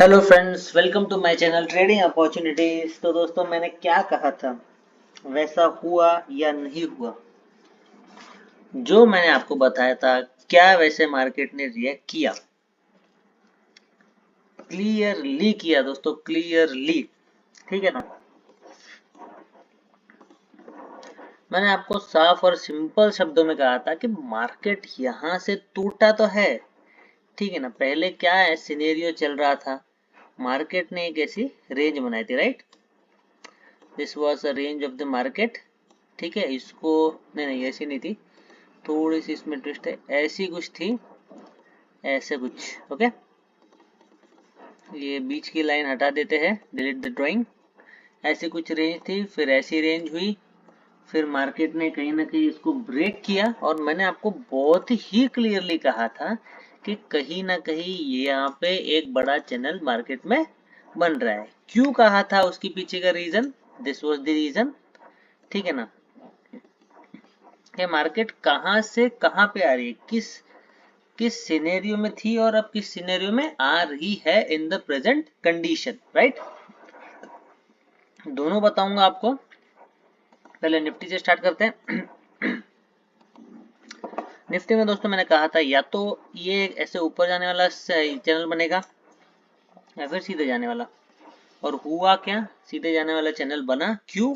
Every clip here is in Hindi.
Hello friends, welcome to my channel trading opportunities. तो दोस्तों, मैंने क्या कहा था वैसा हुआ या नहीं हुआ? जो मैंने आपको बताया था, क्या वैसे मार्केट ने रिएक्ट किया? क्लियरली किया दोस्तों, क्लियरली। ठीक है ना? मैंने आपको साफ और सिंपल शब्दों में कहा था कि मार्केट यहां से टूटा तो है। ठीक है ना? पहले क्या है सिनेरियो चल रहा था, मार्केट ने एक ऐसी रेंज बनाई थी, right? This was a range of the market. ठीक है, इसको नहीं नहीं ऐसी नहीं थी, थोड़ी सी इसमें ट्विस्ट है, ऐसी कुछ थी, ऐसे कुछ। ओके, ये बीच की लाइन हटा देते हैं, डिलीट द ड्राइंग। ऐसी कुछ रेंज थी, फिर ऐसी रेंज हुई, फिर मार्केट ने कहीं ना कहीं इसको ब्रेक किया। और मैंने आपको बहुत ही क्लियरली कहा था कि कहीं ना कहीं ये यहाँ पे एक बड़ा चैनल मार्केट में बन रहा है। क्यों कहा था, उसके पीछे का reason, this was the reason. ठीक है ना? ये मार्केट कहाँ से कहाँ पे आ रही है, किस किस सिनेरियो में थी और अब किस सिनेरियो में आ रही है in the present condition, right? दोनों बताऊंगा आपको। पहले निफ्टी से स्टार्ट करते हैं। निफ्टी में दोस्तों मैंने कहा था या तो ये ऐसे ऊपर जाने वाला चैनल बनेगा या फिर सीधे जाने वाला। और हुआ क्या, सीधे जाने वाला चैनल बना। क्यों?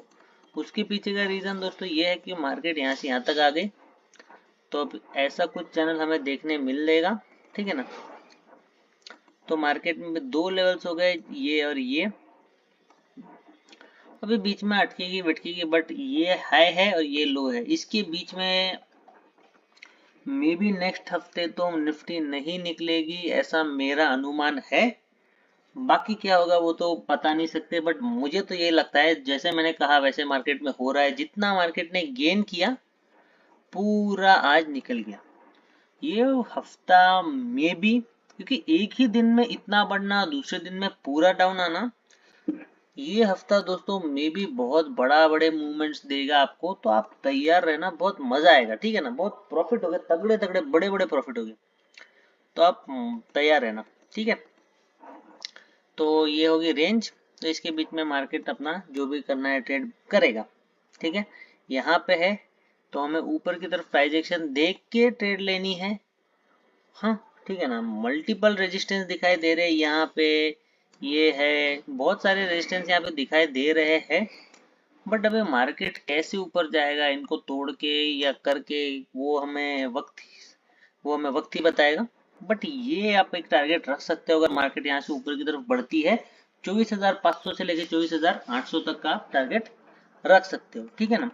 उसके पीछे का रीजन दोस्तों ये है कि मार्केट यहाँ से यहाँ तक आ गई, तो अब ऐसा कुछ चैनल हमें देखने मिलेगा। ठीक है ना? तो मार्केट में दो लेवल्स हो गए, ये और ये। अभी बीच में अटकेगी बैठकेगी, बट ये हाई है और ये लो है। इसके बीच में मे बी नेक्स्ट हफ्ते तो निफ्टी नहीं निकलेगी, ऐसा मेरा अनुमान है। बाकी क्या होगा वो तो पता नहीं सकते, बट मुझे तो ये लगता है जैसे मैंने कहा वैसे मार्केट में हो रहा है। जितना मार्केट ने गेन किया पूरा आज निकल गया। ये हफ्ता मे बी, क्योंकि एक ही दिन में इतना बढ़ना, दूसरे दिन में पूरा डाउन आना, ये हफ्ता दोस्तों मे बी बहुत बड़े मूवमेंट्स देगा आपको। तो आप तैयार रहना, बहुत मजा आएगा। ठीक है ना? बहुत प्रॉफिट हो गया, तगड़े तगड़े बड़े बड़े प्रॉफिट हो गए, तो आप तैयार रहना। ठीक है? तो ये होगी रेंज। तो इसके बीच में मार्केट अपना जो भी करना है ट्रेड करेगा। ठीक है? यहाँ पे है तो हमें ऊपर की तरफ प्राइस एक्शन देख के ट्रेड लेनी है। हाँ, ठीक है ना? मल्टीपल रेजिस्टेंस दिखाई दे रहे हैं यहाँ पे, ये है, बहुत सारे रेजिस्टेंस यहाँ पे दिखाई दे रहे हैं। बट अभी मार्केट कैसे ऊपर जाएगा इनको तोड़ के या करके, वो हमें वक्त ही बताएगा। बट ये आप एक टारगेट रख सकते हो, अगर मार्केट यहाँ से ऊपर की तरफ बढ़ती है 24,500 से लेकर 24,800 तक का आप टारगेट रख सकते हो। ठीक है ना?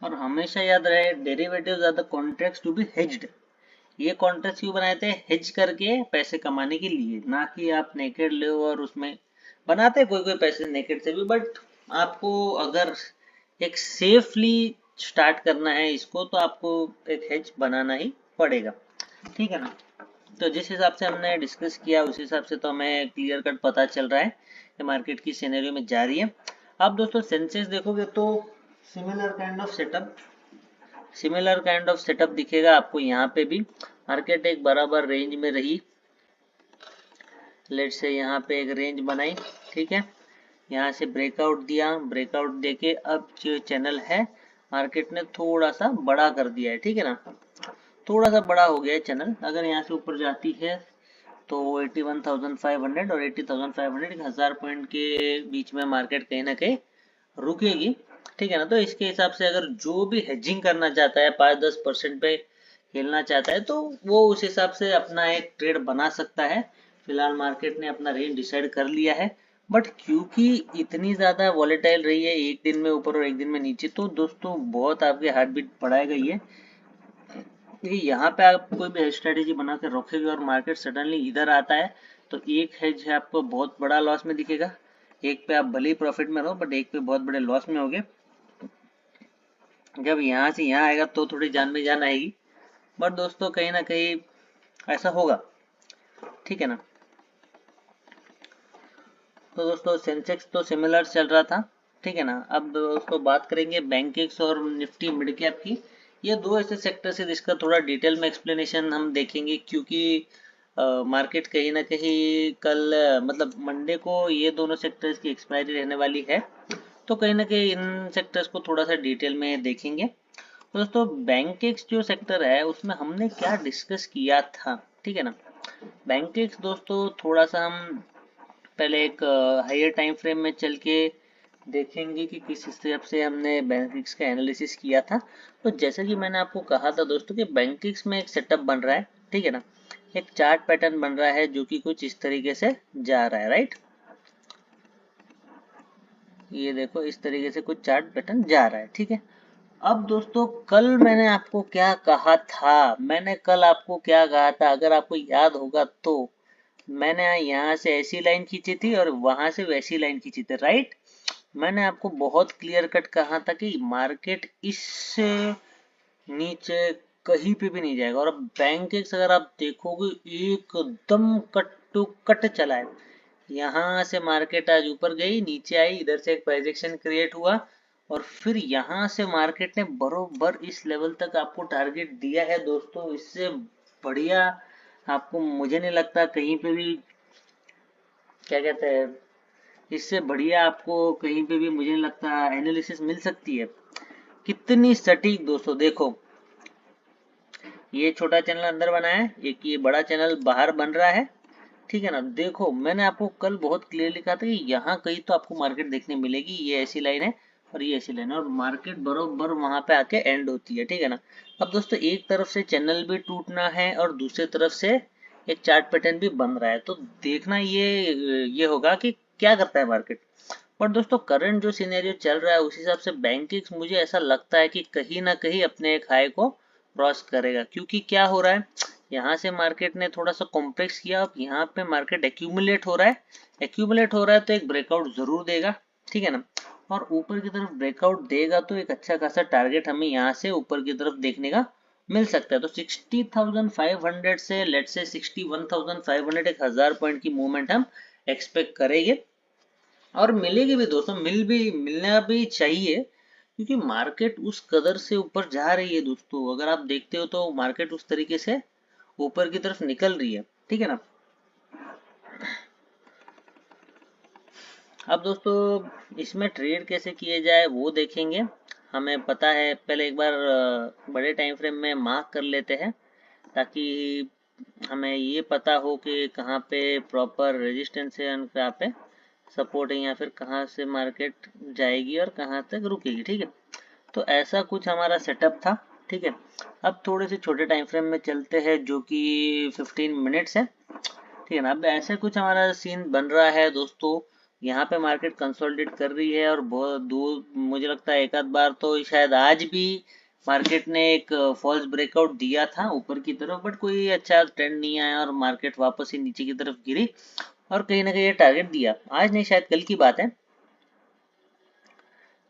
और हमेशा याद रहे, derivatives are the contracts to be hedged. ये कॉन्ट्रैक्ट क्यों बनाए थे? हेज करके पैसे कमाने के लिए, ना कि आप नेकेड ले और उसमें बनाते कोई कोई पैसे नेकेड से भी। बट आपको अगर एक सेफली स्टार्ट करना है इसको, तो आपको एक हेज बनाना ही पड़ेगा। ठीक है ना? तो जिस हिसाब से हमने डिस्कस किया उस हिसाब से तो हमें क्लियर कट पता चल रहा है कि मार्केट की सिनेरियो में जा रही है। अब दोस्तों सेंसेक्स देखोगे तो सिमिलर काइंड ऑफ सेटअप, दिखेगा आपको। यहाँ पे भी मार्केट एक बराबर रेंज में रही, लेट से यहाँ पे एक रेंज बनाई। ठीक है? यहाँ से ब्रेकआउट दिया, ब्रेकआउट देके अब जो चैनल है मार्केट ने थोड़ा सा बड़ा कर दिया है। ठीक है ना? थोड़ा सा बड़ा हो गया है चैनल। अगर यहाँ से ऊपर जाती है तो 81,500 और 80,500, 1000 पॉइंट के बीच में मार्केट कहीं ना कहीं रुकेगी। ठीक है ना? तो इसके हिसाब से अगर जो भी हेजिंग करना चाहता है, 5-10% पे खेलना चाहता है, तो वो उस हिसाब से अपना एक ट्रेड बना सकता है। फिलहाल मार्केट ने अपना रेंज डिसाइड कर लिया है। बट क्योंकि इतनी ज्यादा वॉलेटाइल रही है, एक दिन में ऊपर और एक दिन में नीचे, तो दोस्तों बहुत आपके हार्ट बीट बढ़ाएगा ये। क्योंकि यहाँ पे आप कोई भी स्ट्रेटेजी बना के रखोगे और मार्केट सडनली इधर आता है, तो एक हेज है आपको बहुत बड़ा लॉस में दिखेगा, एक पे आप भले ही प्रॉफिट में रहो बट एक पे बहुत बड़े लॉस में होगे। जब यहाँ से यहाँ आएगा तो थोड़ी जान में जान आएगी, बट दोस्तों कहीं ना कहीं ऐसा होगा। ठीक है ना? तो दोस्तों सेंसेक्स तो सिमिलर चल रहा था। ठीक है ना? अब दोस्तों बात करेंगे बैंकिंग्स और निफ्टी मिड कैप की। ये दो ऐसे सेक्टर्स है जिसका थोड़ा डिटेल में एक्सप्लेनेशन हम देखेंगे, क्योंकि मार्केट कहीं ना कहीं कल मतलब मंडे को ये दोनों सेक्टर्स की एक्सपायरी रहने वाली है, तो कहीं ना कहीं इन सेक्टर्स को थोड़ा सा डिटेल में देखेंगे। तो दोस्तों बैंकेक्स जो सेक्टर है उसमें हमने क्या डिस्कस किया था, ठीक है ना। बैंकेक्स दोस्तों थोड़ा सा हम पहले एक हायर टाइम फ्रेम में चल के देखेंगे कि किस हिसाब से हमने बैंकिक्स का एनालिसिस किया था। तो जैसे कि मैंने आपको कहा था दोस्तों कि बैंकिक्स में एक सेटअप बन रहा है, ठीक है ना। एक चार्ट पैटर्न बन रहा है जो कि कुछ इस तरीके से जा रहा है, राइट। ये देखो इस तरीके से कुछ चार्ट पैटर्न जा रहा है, ठीक है। अब दोस्तों कल मैंने आपको क्या कहा था, मैंने कल आपको क्या कहा था अगर आपको याद होगा तो, मैंने यहाँ से ऐसी लाइन खींची थी और वहां से वैसी लाइन खींची थी, राइट। मैंने आपको बहुत क्लियर कट कहा था कि मार्केट इससे नीचे कहीं पे भी नहीं जाएगा। और अब बैंकेक्स अगर आप देखोगे एकदम कट टू कट चला है। यहाँ से मार्केट आज ऊपर गई, नीचे आई, इधर से एक प्रोजेक्शन क्रिएट हुआ और फिर यहाँ से मार्केट ने बरोबर इस लेवल तक आपको टारगेट दिया है दोस्तों। इससे बढ़िया आपको मुझे नहीं लगता कहीं पे भी, क्या कहते हैं, इससे बढ़िया आपको कहीं पे भी मुझे नहीं लगता एनालिसिस मिल सकती है। कितनी सटीक दोस्तों, देखो ये छोटा चैनल अंदर बना है, एक ये बड़ा चैनल बाहर बन रहा है, ठीक है ना। देखो मैंने आपको कल बहुत क्लियरली कहा था कि यहाँ कहीं तो आपको मार्केट देखने मिलेगी, ये ऐसी लाइन है और ये ऐसी लाइन है और मार्केट बरोबर वहां पे आके एंड होती है, ठीक है ना। अब दोस्तों एक तरफ से चैनल भी टूटना है और दूसरी तरफ से एक चार्ट पैटर्न भी बन रहा है, तो देखना ये होगा कि क्या करता है मार्केट। पर दोस्तों करंट जो सिनेरियो चल रहा है उस हिसाब से बैंकिंग मुझे ऐसा लगता है कि कहीं ना कहीं अपने एक हाई को क्रॉस करेगा, क्योंकि क्या हो रहा है, यहाँ से मार्केट ने थोड़ा सा कॉम्प्लेक्स किया, अब यहाँ पे मार्केट एक्यूमुलेट हो रहा है, तो एक ब्रेकआउट जरूर देगा, ठीक है ना। और ऊपर की तरफ ब्रेकआउट देगा तो एक अच्छा खासा टारगेट हमें यहाँ से ऊपर की तरफ देखने का मिल सकता है। तो 60,500 से लेट से 61,500, 1,000 पॉइंट की मूवमेंट हम एक्सपेक्ट करेंगे और मिलेगी भी दोस्तों, मिलना भी चाहिए, क्योंकि मार्केट उस कदर से ऊपर जा रही है दोस्तों। अगर आप देखते हो तो मार्केट उस तरीके से ऊपर की तरफ निकल रही है, ठीक है ना। अब दोस्तों इसमें ट्रेड कैसे किए जाए वो देखेंगे। हमें पता है, पहले एक बार बड़े टाइम फ्रेम में मार्क कर लेते हैं ताकि हमें ये पता हो कि कहाँ पे प्रॉपर रेजिस्टेंस है और कहाँ पे सपोर्ट है, या फिर कहाँ से मार्केट जाएगी और कहाँ तक रुकेगी, ठीक है। तो ऐसा कुछ हमारा सेटअप था, ठीक है। अब थोड़े से छोटे टाइम फ्रेम में चलते हैं जो कि 15 मिनट्स है, ठीक है ना। अब ऐसे कुछ हमारा सीन बन रहा है दोस्तों, यहाँ पे मार्केट कंसोलिडेट कर रही है और बहुत दूर, मुझे लगता है एक आध बार तो शायद आज भी मार्केट ने एक फॉल्स ब्रेकआउट दिया था ऊपर की तरफ, बट कोई अच्छा ट्रेंड नहीं आया और मार्केट वापस ही नीचे की तरफ गिरी और कहीं ना कहीं ये टारगेट दिया। आज नहीं, शायद कल की बात है,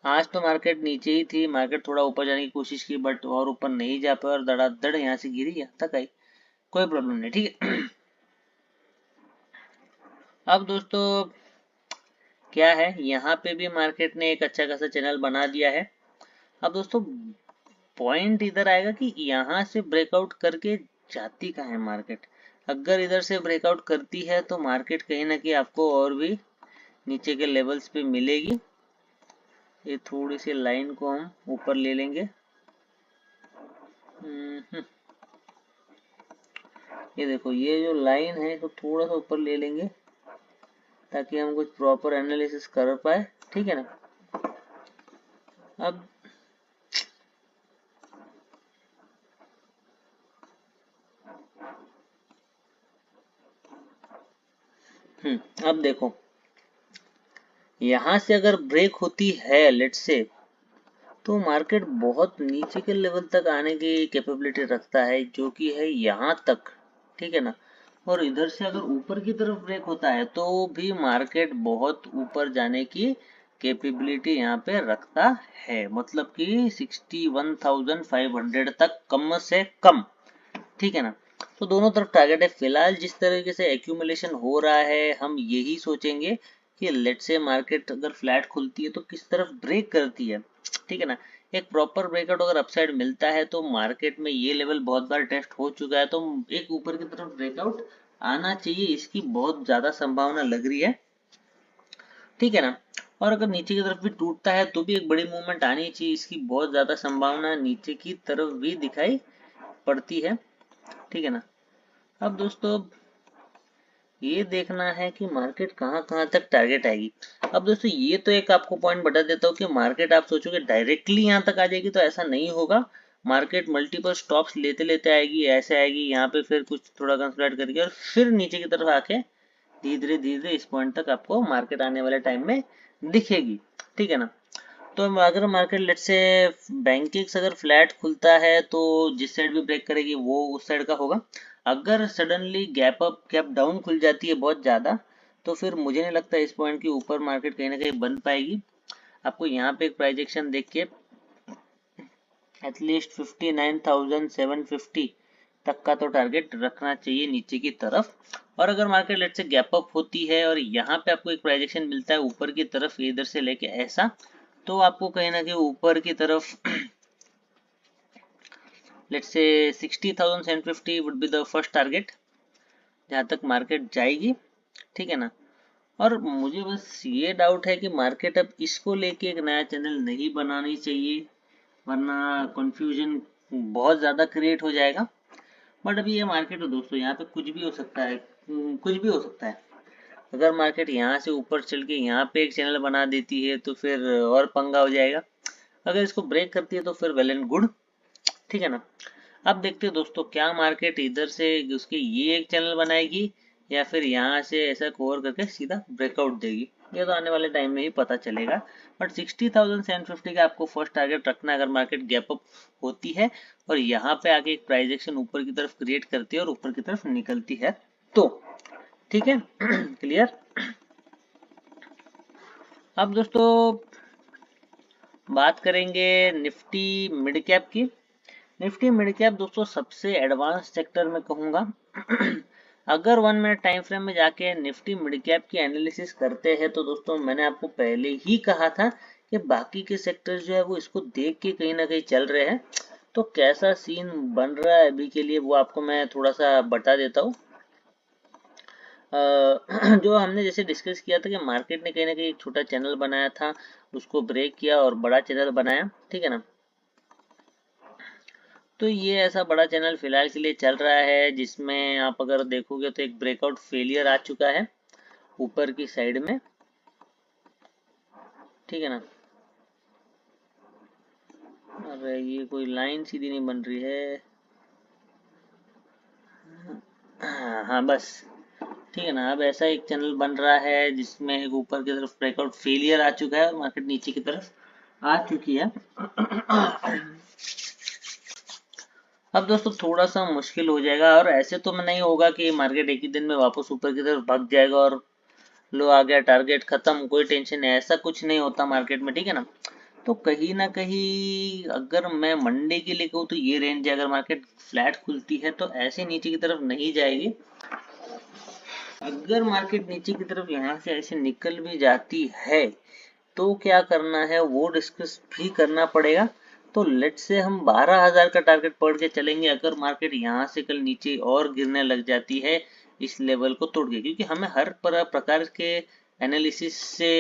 आज तो मार्केट नीचे ही थी, मार्केट थोड़ा ऊपर जाने की कोशिश की बट और ऊपर नहीं जा पाया और धड़ाधड़ यहाँ से गिरी, यहाँ तक आई, कोई प्रॉब्लम नहीं, ठीक है। अब दोस्तों क्या है, यहाँ पे भी मार्केट ने एक अच्छा खासा चैनल बना दिया है। अब दोस्तों पॉइंट इधर आएगा कि यहाँ से ब्रेकआउट करके जाती कहाँ है मार्केट। अगर इधर से ब्रेकआउट करती है तो मार्केट कहीं ना कहीं आपको और भी नीचे के लेवल्स पे मिलेगी। ये थोड़ी सी लाइन को हम ऊपर ले लेंगे, ये देखो ये जो लाइन है तो थोड़ा सा ऊपर ले लेंगे ताकि हम कुछ प्रॉपर एनालिसिस कर पाए, ठीक है ना। अब अब देखो यहाँ से अगर ब्रेक होती है लेट्स से, तो मार्केट बहुत नीचे के लेवल तक आने की कैपेबिलिटी रखता है जो कि है यहाँ तक, ठीक है ना। और इधर से अगर ऊपर की तरफ ब्रेक होता है तो भी मार्केट बहुत ऊपर जाने की कैपेबिलिटी यहाँ पे रखता है, मतलब कि 61,500 तक कम से कम, ठीक है ना। तो दोनों तरफ टारगेट है। फिलहाल जिस तरीके से एक्यूमुलेशन हो रहा है हम यही सोचेंगे कि लेट से मार्केट अगर फ्लैट खुलती है तो किस तरफ ब्रेक करती है, ठीक है ना। एक प्रॉपर ब्रेकआउट अगर अपसाइड मिलता है तो मार्केट में ये लेवल बहुत बार टेस्ट हो चुका है, तो एक ऊपर की तरफ ब्रेकआउट आना चाहिए, इसकी बहुत ज्यादा संभावना लग रही है, ठीक है ना। और अगर नीचे की तरफ भी टूटता है तो भी एक बड़ी मूवमेंट आनी चाहिए, इसकी बहुत ज्यादा संभावना नीचे की तरफ भी दिखाई पड़ती है, ठीक है ना। अब दोस्तों ये देखना है कि मार्केट कहाँ कहाँ तक टारगेट आएगी। अब दोस्तों ये तो एक आपको पॉइंट बता देता हूँ कि मार्केट आप सोचोगे डायरेक्टली यहाँ तक आ जाएगी, तो ऐसा नहीं होगा। मार्केट मल्टीपल स्टॉप्स लेते लेते आएगी, ऐसे आएगी यहाँ पे, फिर कुछ थोड़ा कंसोलिडेट करके और फिर नीचे की तरफ आके धीरे धीरे इस पॉइंट तक आपको मार्केट आने वाले टाइम में दिखेगी, ठीक है ना। तो अगर मार्केट लेट से बैंकिंग्स अगर फ्लैट खुलता है तो जिस साइड भी ब्रेक करेगी वो उस साइड का होगा। अगर suddenly gap up gap down खुल जाती है बहुत ज्यादा, तो फिर मुझे नहीं लगता इस पॉइंट के ऊपर मार्केट कहीं ना कहीं बन पाएगी। आपको यहाँ पे एक प्राइजेक्शन देख के एटलीस्ट 59,750 तक का तो टारगेट रखना चाहिए नीचे की तरफ। और अगर मार्केट लेट से गैप अप होती है और यहाँ पे आपको एक प्राइजेक्शन मिलता है ऊपर की तरफ इधर से लेके ऐसा, तो आपको कहीं ना कहीं ऊपर की तरफ let's say 60,750 would be the first target जहां तक मार्केट जाएगी, ठीक है ना। और मुझे बस ये डाउट है कि मार्केट अब इसको लेके एक नया चैनल नहीं बनानी चाहिए, वरना कंफ्यूजन बहुत ज़्यादा क्रिएट हो जाएगा। बट अभी ये मार्केट है दोस्तों, यहाँ पे कुछ भी हो सकता है, कुछ भी हो सकता है। अगर मार्केट यहाँ से ऊपर चल के यहाँ पे एक चैनल बना देती है तो फिर और पंगा हो जाएगा। अगर इसको ब्रेक करती है तो फिर वेल एंड गुड, ठीक है ना। अब देखते हैं दोस्तों क्या मार्केट इधर से उसके ये एक चैनल बनाएगी या फिर यहाँ से ऐसा कवर करके सीधा ब्रेकआउट देगी, ये तो आने वाले टाइम में ही पता चलेगा। बट 60,750 का आपको फर्स्ट टारगेट रखना अगर मार्केट गैप अप होती है और यहाँ पे आके एक प्राइस एक्शन ऊपर की तरफ क्रिएट करती है और ऊपर की तरफ निकलती है तो, ठीक है। क्लियर। अब दोस्तों बात करेंगे निफ्टी मिड कैप की। निफ्टी मिड कैप दोस्तों सबसे एडवांस सेक्टर में कहूंगा। अगर 1 मिनट टाइम फ्रेम में जाके निफ्टी मिड कैप की एनालिसिस करते हैं तो दोस्तों मैंने आपको पहले ही कहा था कि बाकी के सेक्टर जो है वो इसको देख के कहीं ना कहीं चल रहे हैं। तो कैसा सीन बन रहा है अभी के लिए वो आपको मैं थोड़ा सा बता देता हूँ। जो हमने जैसे डिस्कस किया था कि मार्केट ने कहीं ना कहीं एक छोटा चैनल बनाया था, उसको ब्रेक किया और बड़ा चैनल बनाया, ठीक है ना। तो ये ऐसा बड़ा चैनल फिलहाल के लिए चल रहा है जिसमें आप अगर देखोगे तो एक ब्रेकआउट फेलियर आ चुका है ऊपर की साइड में, ठीक है ना। अरे ये कोई लाइन सीधी नहीं बन रही है। हाँ बस, ठीक है ना। अब ऐसा एक चैनल बन रहा है जिसमें एक ऊपर की तरफ ब्रेकआउट फेलियर आ चुका है और मार्केट नीचे की तरफ आ चुकी है। अब दोस्तों थोड़ा सा मुश्किल हो जाएगा, और ऐसे तो नहीं होगा कि मार्केट एक ही दिन में वापस ऊपर की तरफ भाग जाएगा और लो आ गया टारगेट खत्म, कोई टेंशन नहीं, ऐसा कुछ नहीं होता मार्केट में, ठीक है ना। तो कहीं ना कहीं अगर मैं मंडे के लिए कहूँ तो ये रेंज है, अगर मार्केट फ्लैट खुलती है तो ऐसे नीचे की तरफ नहीं जाएगी। अगर मार्केट नीचे की तरफ यहाँ से ऐसे निकल भी जाती है तो क्या करना है वो डिस्कस भी करना पड़ेगा। तो लेट से हम 12,000 का टारगेट पढ़ के चलेंगे अगर मार्केट यहाँ से कल नीचे और गिरने लग जाती है इस लेवल को तोड़ के, क्योंकि हमें हर प्रकार के एनालिसिस से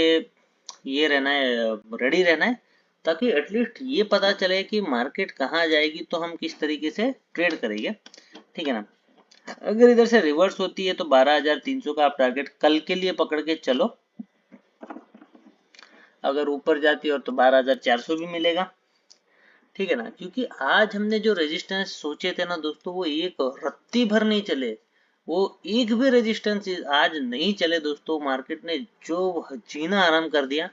ये रहना है, रेडी रहना है, ताकि एटलीस्ट ये पता चले कि मार्केट कहाँ जाएगी तो हम किस तरीके से ट्रेड करेंगे, ठीक है ना। अगर इधर से रिवर्स होती है तो 12,300 का आप टारगेट कल के लिए पकड़ के चलो। अगर ऊपर जाती है और तो 12,400 भी मिलेगा, ठीक है ना। क्योंकि आज हमने जो रेजिस्टेंस सोचे थे ना दोस्तों वो एक रत्ती भर नहीं चले, वो एक भी रेजिस्टेंस आज नहीं चले दोस्तों। मार्केट ने जो जीना आराम कर दिया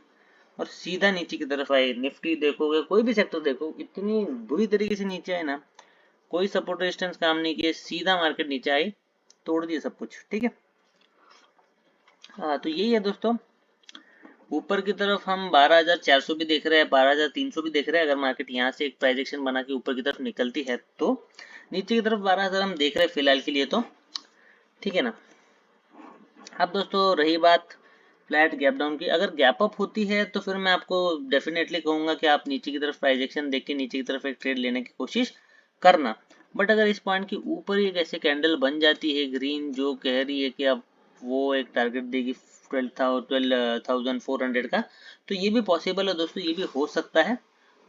और सीधा नीचे की तरफ आई। निफ्टी देखोगे, कोई भी सेक्टर देखो, इतनी बुरी तरीके से नीचे आए ना, कोई सपोर्ट रेजिस्टेंस काम नहीं किए, सीधा मार्केट नीचे आई, तोड़ दिया सब कुछ, ठीक है। हाँ तो यही है दोस्तों। ऊपर की तरफ हम 12,400 भी देख रहे हैं, 12,300 भी देख रहे हैं अगर मार्केट यहाँ से एक प्राइजेक्शन बना के ऊपर की तरफ निकलती है तो। नीचे की तरफ 12,000 हम देख रहे हैं फिलहाल के लिए तो, ठीक है ना। अब दोस्तों रही बात फ्लैट गैप डाउन की, अगर गैप अप होती है तो फिर मैं आपको डेफिनेटली कहूंगा कि आप नीचे की तरफ प्राइजेक्शन देख के नीचे की तरफ एक ट्रेड लेने की कोशिश करना। बट अगर इस पॉइंट के ऊपर ही एक ऐसे कैंडल बन जाती है ग्रीन जो कह रही है कि अब वो एक टारगेट देगी 12,400 का, तो ये भी पॉसिबल है दोस्तों, ये भी हो सकता है।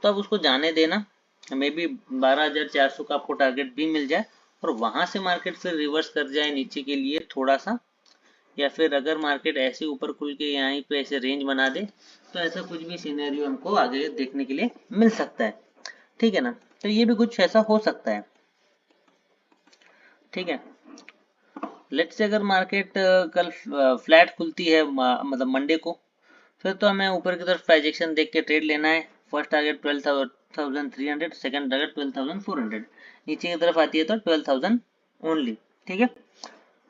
तो अब उसको जाने देना, मे बी 12,400 का आपको टारगेट भी मिल जाए और वहां से मार्केट फिर रिवर्स कर जाए नीचे के लिए थोड़ा सा, या फिर अगर मार्केट ऐसे ऊपर खुल के यहाँ पे ऐसे रेंज बना दे, तो ऐसा कुछ भी सिनेरियो हमको आगे देखने के लिए मिल सकता है। ठीक है ना, तो ये भी कुछ ऐसा हो सकता है। ठीक है, लेट्स से अगर मार्केट कल फ्लैट खुलती है मतलब मंडे को, फिर तो हमें ऊपर की तरफ प्राइजेक्शन देख के ट्रेड लेना है। फर्स्ट टारगेट 12,300, सेकंड टारगेट 12,400, नीचे की तरफ आती है तो 12,000 ओनली। ठीक है,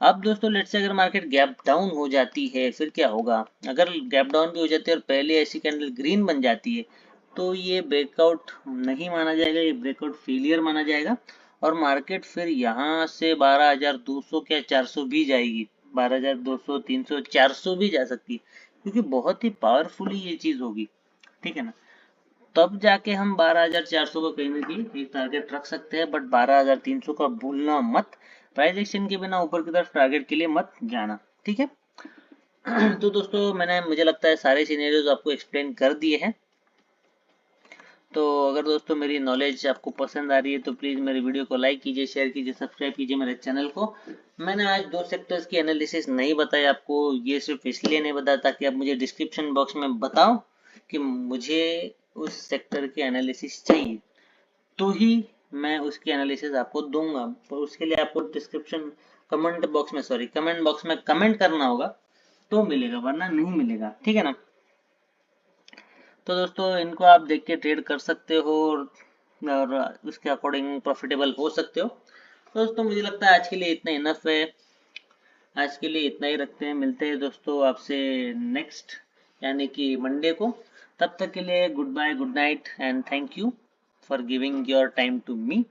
अब दोस्तों लेट्स से अगर मार्केट गैप डाउन हो जाती है, फिर क्या होगा? अगर गैप डाउन भी हो जाती है और पहले ऐसी कैंडल ग्रीन बन जाती है, तो ये ब्रेकआउट नहीं माना जाएगा, ये ब्रेकआउट फेलियर माना जाएगा और मार्केट फिर यहाँ से 12,200 क्या 400 भी जाएगी, 12,200, 300, 400 भी जा सकती है, क्योंकि बहुत ही पावरफुली ये चीज होगी। ठीक है ना, तब जाके हम 12,400 का कहीं ना कहीं एक टारगेट रख सकते हैं, बट 12,300 का भूलना मत। प्राइस एक्शन के बिना ऊपर की तरफ टारगेट के लिए मत जाना। ठीक है। तो दोस्तों मैंने, मुझे लगता है सारे सिनेरियोज आपको एक्सप्लेन कर दिए हैं। तो अगर दोस्तों मेरी नॉलेज आपको पसंद आ रही है तो प्लीज़ मेरे वीडियो को लाइक कीजिए, शेयर कीजिए, सब्सक्राइब कीजिए मेरे चैनल को। मैंने आज दो सेक्टर्स की एनालिसिस नहीं बताई आपको, ये सिर्फ इसलिए नहीं बताया ताकि आप मुझे डिस्क्रिप्शन बॉक्स में बताओ कि मुझे उस सेक्टर की एनालिसिस चाहिए, तो ही मैं उसकी एनालिसिस आपको दूंगा। तो उसके लिए आपको डिस्क्रिप्शन कमेंट बॉक्स में कमेंट करना होगा तो मिलेगा, वरना नहीं मिलेगा। ठीक है ना। तो दोस्तों इनको आप देख के ट्रेड कर सकते हो और उसके अकॉर्डिंग प्रॉफिटेबल हो सकते हो। तो दोस्तों मुझे लगता है आज के लिए इतना इनफ है, आज के लिए इतना ही रखते हैं। मिलते हैं दोस्तों आपसे नेक्स्ट यानी कि मंडे को। तब तक के लिए good bye, good night and thank you for giving your time to me.